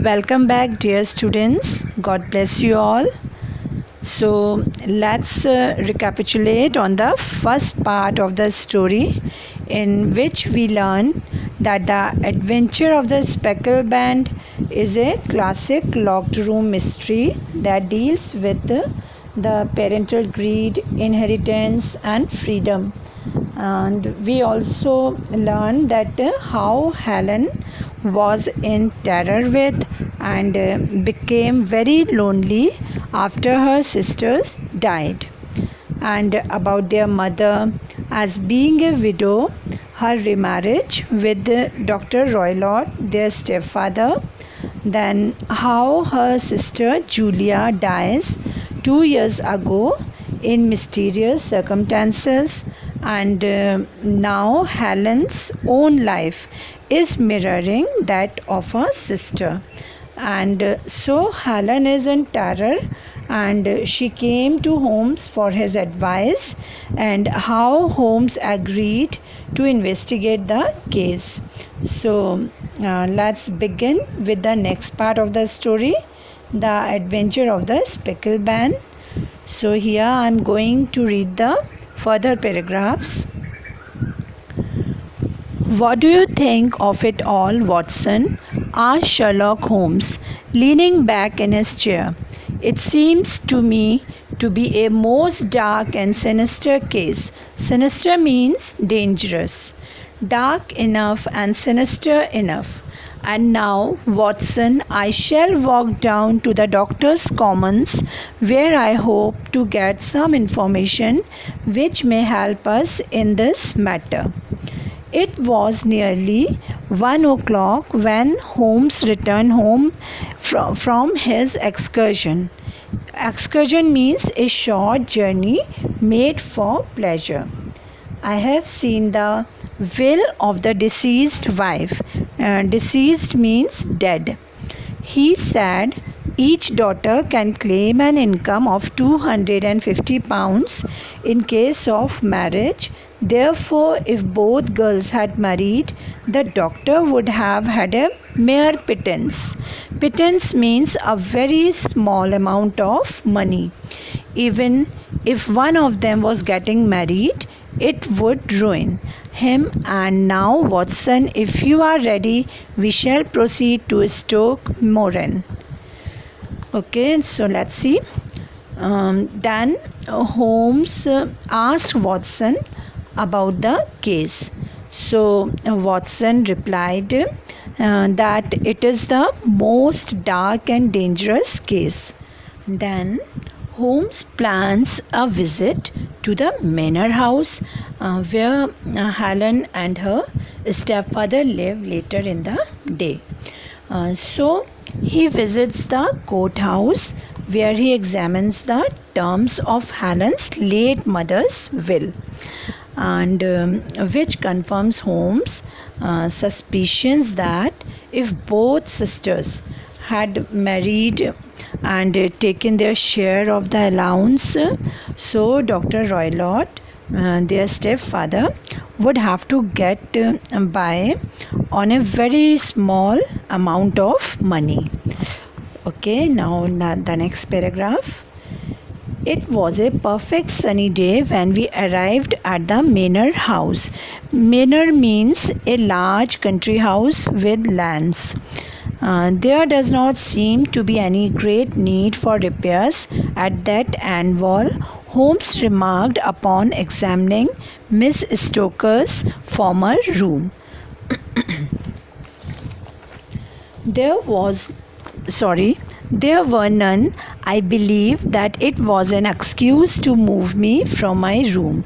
Welcome back, dear students. God bless you all. So, let's recapitulate on the first part of the story, in which we learn that the adventure of the Speckle Band is a classic locked room mystery that deals with the parental greed, inheritance, and freedom. And we also learn that how Helen was in terror with and became very lonely after her sisters died, and about their mother as being a widow, her remarriage with Dr. Roylott, their stepfather, then how her sister Julia dies 2 years ago in mysterious circumstances, and now Helen's own life is mirroring that of her sister. And so Helen is in terror, and she came to Holmes for his advice, and how Holmes agreed to investigate the case. So let's begin with the next part of the story, the adventure of the Speckle Band. So here I am going to read the further paragraphs. "What do you think of it all, Watson?" asked Sherlock Holmes, leaning back in his chair. "It seems to me to be a most dark and sinister case. Sinister means dangerous. Dark enough and sinister enough. And now, Watson, I shall walk down to the Doctor's Commons, where I hope to get some information which may help us in this matter." It was nearly 1 o'clock when Holmes returned home from his excursion. Excursion means a short journey made for pleasure. "I have seen the will of the deceased wife." Deceased means dead. "He said each daughter can claim an income of £250 in case of marriage. Therefore, if both girls had married, the doctor would have had a mere pittance. Pittance means a very small amount of money. Even if one of them was getting married, it would ruin him. And now, Watson, if you are ready, we shall proceed to Stoke Moran." Okay, so let's see. Then Holmes asked Watson about the case. So Watson replied that it is the most dark and dangerous case. Then Holmes plans a visit to the manor house where Helen and her stepfather live later in the day. So he visits the courthouse, where he examines the terms of Helen's late mother's will, and which confirms Holmes' suspicions that if both sisters had married and taken their share of the allowance, so Dr. Roylott, their stepfather, would have to get by on a very small amount of money. Okay, now the next paragraph. "It was a perfect sunny day when we arrived at the manor house." Manor means a large country house with lands. There does not seem to be any great need for repairs at that end wall, Holmes remarked upon examining Miss Stoker's former room. There were none. I believe that it was an excuse to move me from my room.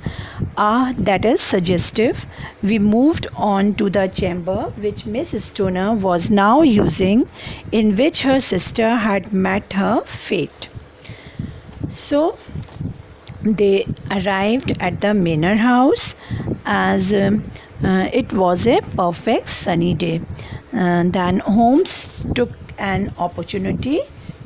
Ah, that is suggestive. We moved on to the chamber which Miss Stoner was now using, in which her sister had met her fate. So they arrived at the manor house as it was a perfect sunny day. Then Holmes took an opportunity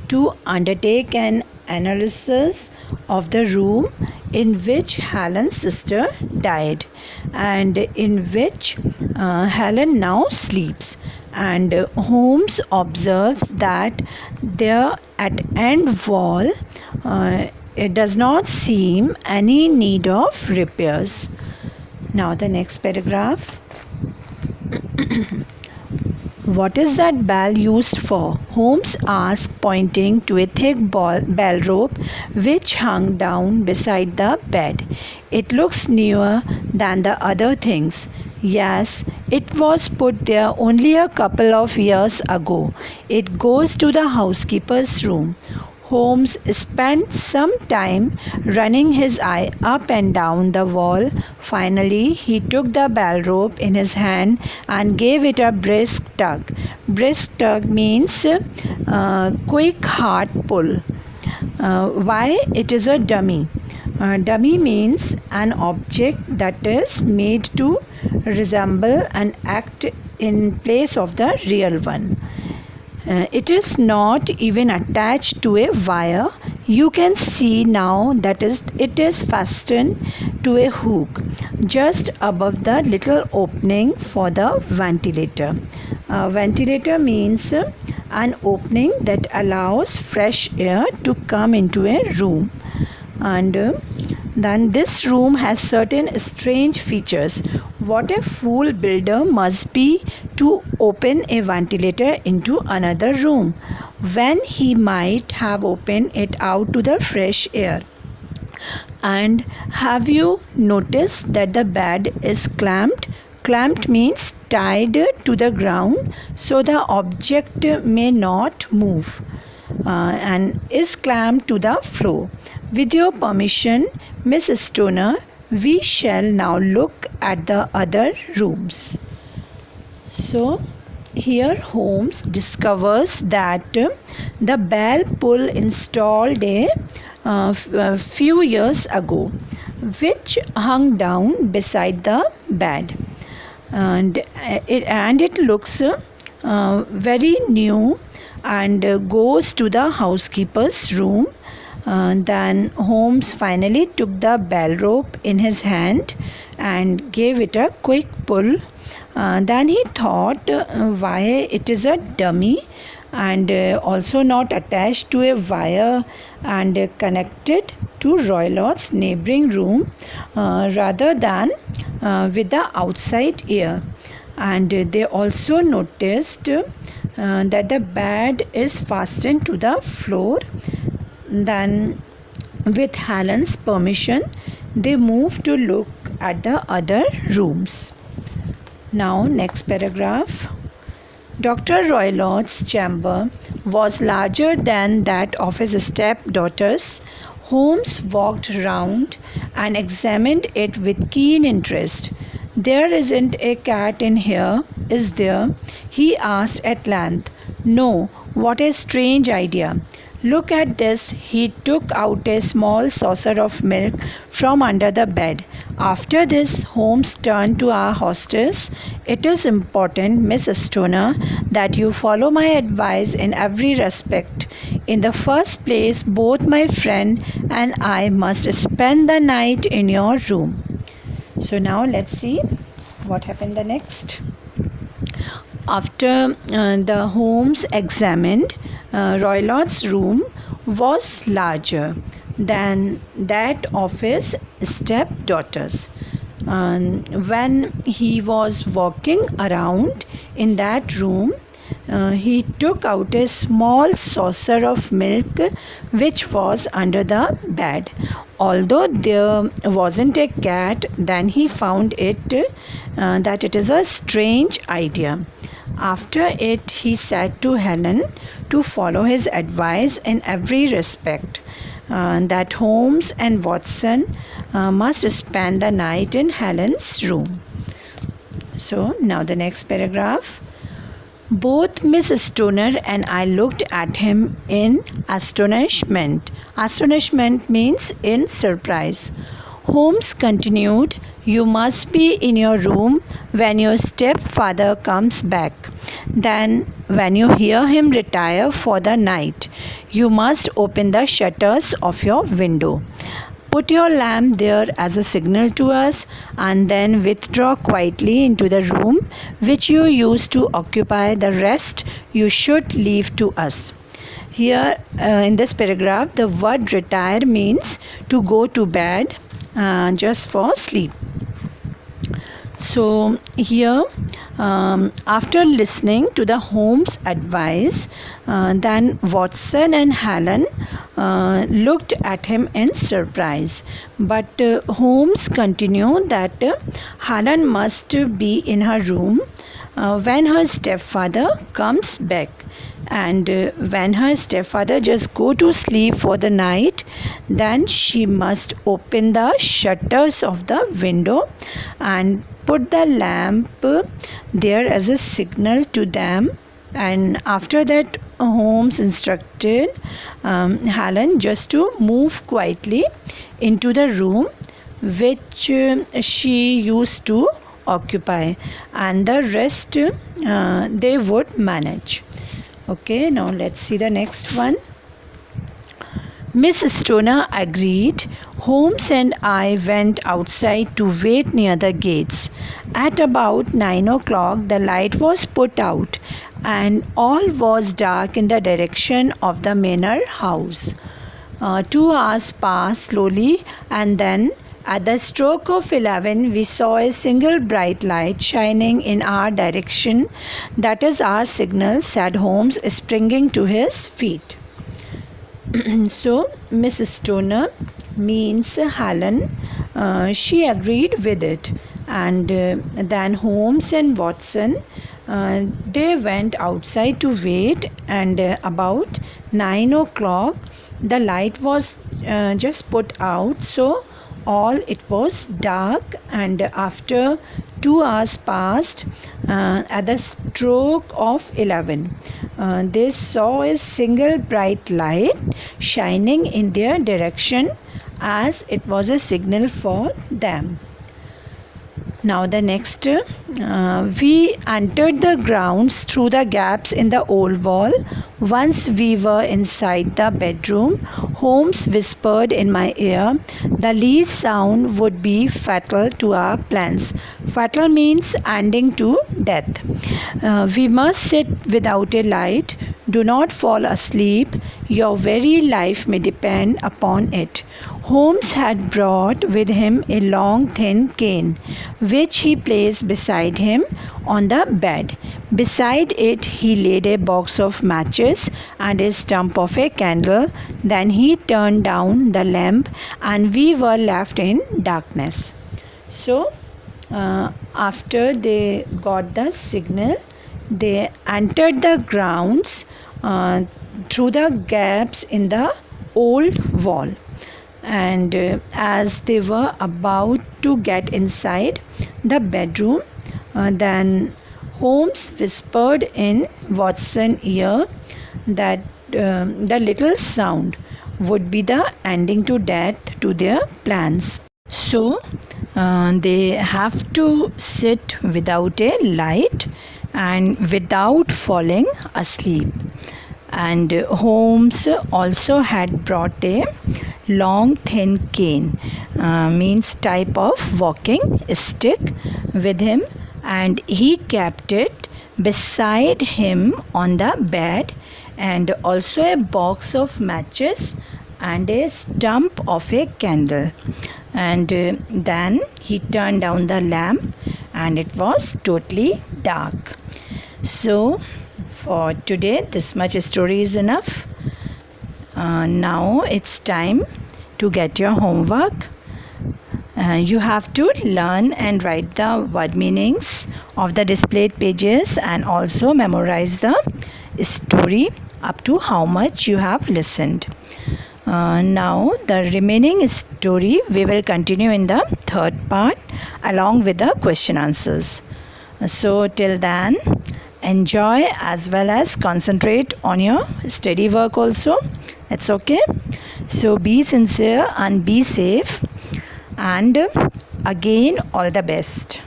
to undertake an analysis of the room in which Helen's sister died, and in which Helen now sleeps, and Holmes observes that there at end wall it does not seem any need of repairs. Now the next paragraph. What is that bell used for? Holmes asked, pointing to a thick bell rope which hung down beside the bed. It looks newer than the other things. Yes, it was put there only a couple of years ago. It goes to the housekeeper's room. Holmes spent some time running his eye up and down the wall. Finally, he took the bell rope in his hand and gave it a brisk tug. Brisk tug means quick hard pull. Why? It is a dummy. Dummy means an object that is made to resemble and act in place of the real one. It is not even attached to a wire. You can see now that it is fastened to a hook just above the little opening for the ventilator. Ventilator means an opening that allows fresh air to come into a room. And then this room has certain strange features. What a fool builder must be to open a ventilator into another room when he might have opened it out to the fresh air. And have you noticed that the bed is clamped? Clamped means tied to the ground so the object may not move, and is clamped to the floor. With your permission, Miss Stoner, we shall now look at the other rooms. So, here Holmes discovers that the bell pull installed a few years ago, which hung down beside the bed, and it looks very new, and goes to the housekeeper's room. Then Holmes finally took the bell rope in his hand and gave it a quick pull. Then he thought, why it is a dummy and also not attached to a wire and connected to Roylott's neighboring room rather than with the outside air. And they also noticed that the bed is fastened to the floor. Then, with Helen's permission, they moved to look at the other rooms. Now, next paragraph. Dr. Roylott's chamber was larger than that of his stepdaughters. Holmes walked round and examined it with keen interest. There isn't a cat in here, is there? He asked at length. No, what a strange idea. Look at this. He took out a small saucer of milk from under the bed. After this, Holmes turned to our hostess. It is important, Miss Stoner, that you follow my advice in every respect. In the first place, both my friend and I must spend the night in your room. So now let's see what happened the next. After the Holmes examined, Roylott's room was larger than that of his stepdaughters. When he was walking around in that room, he took out a small saucer of milk which was under the bed. Although there wasn't a cat, then he found that it is a strange idea. After it, he said to Helen to follow his advice in every respect, that Holmes and Watson must spend the night in Helen's room. So, now the next paragraph. Both Miss Stoner and I looked at him in astonishment. Astonishment means in surprise. Holmes continued, you must be in your room when your stepfather comes back. Then, when you hear him retire for the night, you must open the shutters of your window. Put your lamp there as a signal to us, and then withdraw quietly into the room which you used to occupy. The rest you should leave to us. Here in this paragraph, the word retire means to go to bed just for sleep. So here, after listening to the Holmes' advice, then Watson and Helen looked at him in surprise. But Holmes continued that Helen must be in her room when her stepfather comes back, and when her stepfather just go to sleep for the night, then she must open the shutters of the window and put the lamp there as a signal to them. And after that, Holmes instructed Helen just to move quietly into the room which she used to occupy, and the rest they would manage. Okay, now let's see the next one. Miss Stoner agreed. Holmes and I went outside to wait near the gates. At about 9 o'clock, the light was put out, and all was dark in the direction of the manor house. 2 hours passed slowly, and then at the stroke of 11, we saw a single bright light shining in our direction. That is our signal, said Holmes, springing to his feet. So, Miss Stoner means Helen. She agreed with it, and then Holmes and Watson they went outside to wait, and about 9 o'clock the light was just put out, so all it was dark. And after 2 hours passed, at the stroke of 11, they saw a single bright light shining in their direction, as it was a signal for them. Now the next, we entered the grounds through the gaps in the old wall. Once we were inside the bedroom, Holmes whispered in my ear, the least sound would be fatal to our plans. Fatal means ending to death. We must sit without a light. Do not fall asleep. Your very life may depend upon it. Holmes had brought with him a long thin cane, which he placed beside him on the bed. Beside it he laid a box of matches and a stump of a candle. Then he turned down the lamp, and we were left in darkness. So after they got the signal, they entered the grounds through the gaps in the old wall. And as they were about to get inside the bedroom, then Holmes whispered in Watson's ear that the little sound would be the ending to death to their plans. So they have to sit without a light and without falling asleep. And Holmes also had brought a long thin cane, means type of walking stick, with him, and he kept it beside him on the bed, and also a box of matches and a stump of a candle. And then he turned down the lamp, and it was totally dark. So for today, this much story is enough. Now it's time to get your homework. You have to learn and write the word meanings of the displayed pages, and also memorize the story up to how much you have listened. Now the remaining story we will continue in the third part along with the question answers. So till then, enjoy as well as concentrate on your study work also. It's okay. So be sincere and be safe, and again all the best.